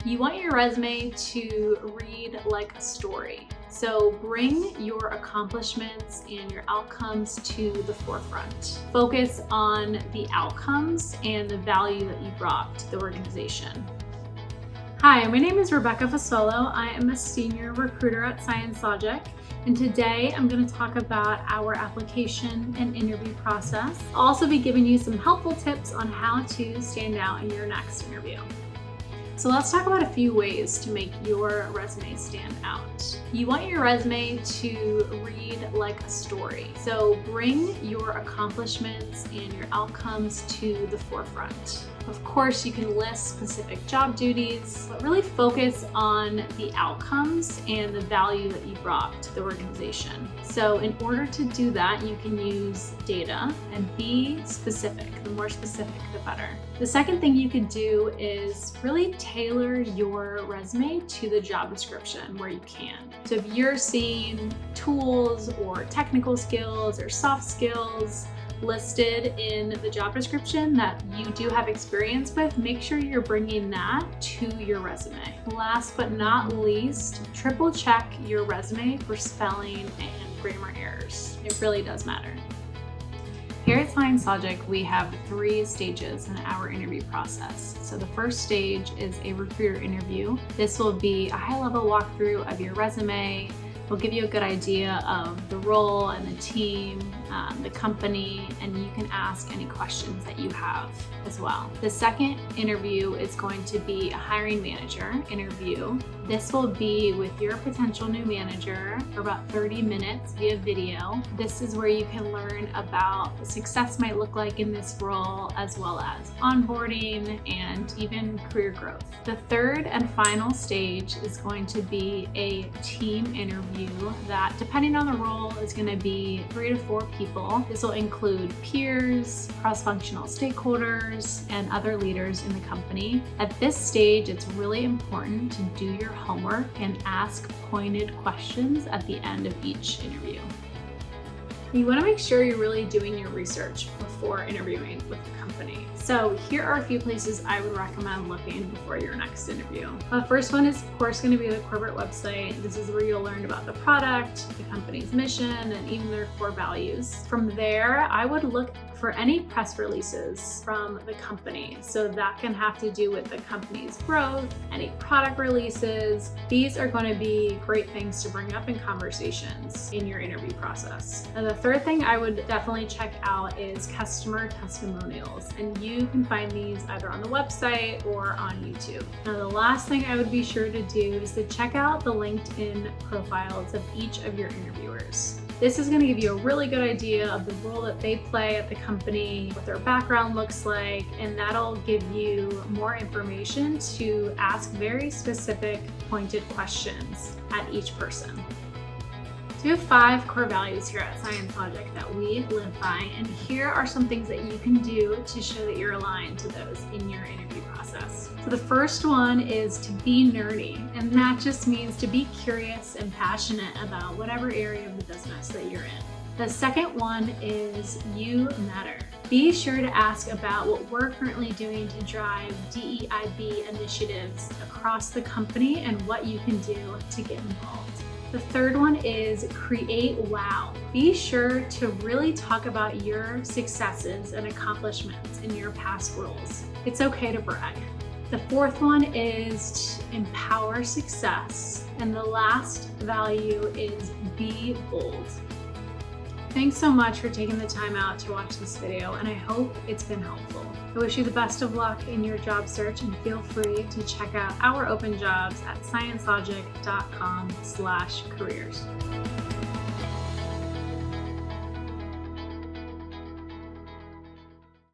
You want your resume to read like a story. So bring your accomplishments and your outcomes to the forefront. Focus on the outcomes and the value that you brought to the organization. Hi, my name is Rebecca Fasolo. I am a senior recruiter at ScienceLogic, and today I'm going to talk about our application and interview process. I'll also be giving you some helpful tips on how to stand out in your next interview. So let's talk about a few ways to make your resume stand out. You want your resume to read like a story. So bring your accomplishments and your outcomes to the forefront. Of course, you can list specific job duties, but really focus on the outcomes and the value that you brought to the organization. So in order to do that, you can use data and be specific. The more specific, the better. The second thing you could do is really tailor your resume to the job description where you can. So if you're seeing tools or technical skills or soft skills listed in the job description that you do have experience with, make sure you're bringing that to your resume. Last but not least, triple check your resume for spelling and grammar errors. It really does matter. Here at ScienceLogic, we have 3 stages in our interview process. So the first stage is a recruiter interview. This will be a high-level walkthrough of your resume. We'll give you a good idea of the role and the team, the company, and you can ask any questions that you have as well. The second interview is going to be a hiring manager interview. This will be with your potential new manager for about 30 minutes via video. This is where you can learn about what success might look like in this role, as well as onboarding and even career growth. The third and final stage is going to be a team interview that, depending on the role, is going to be 3 to 4 people. This will include peers, cross-functional stakeholders, and other leaders in the company. At this stage, it's really important to do your homework and ask pointed questions at the end of each interview. You want to make sure you're really doing your research before interviewing with the company. So here are a few places I would recommend looking before your next interview. The first one is, of course, going to be the corporate website. This is where you'll learn about the product, the company's mission, and even their core values. From there, I would look for any press releases from the company. So that can have to do with the company's growth, any product releases. These are going to be great things to bring up in conversations in your interview process. And the third thing I would definitely check out is customer testimonials. And you can find these either on the website or on YouTube. Now, the last thing I would be sure to do is to check out the LinkedIn profiles of each of your interviewers. This is going to give you a really good idea of the role that they play at the company, what their background looks like, and that'll give you more information to ask very specific, pointed questions at each person. So we have 5 core values here at ScienceLogic that we live by, and here are some things that you can do to show that you're aligned to those in your interview process. So the first one is to be nerdy, and that just means to be curious and passionate about whatever area of the business that you're in. The second one is you matter. Be sure to ask about what we're currently doing to drive DEIB initiatives across the company and what you can do to get involved. The third one is create wow. Be sure to really talk about your successes and accomplishments in your past roles. It's okay to brag. The fourth one is empower success. And the last value is be bold. Thanks so much for taking the time out to watch this video, and I hope it's been helpful. I wish you the best of luck in your job search, and feel free to check out our open jobs at sciencelogic.com/careers.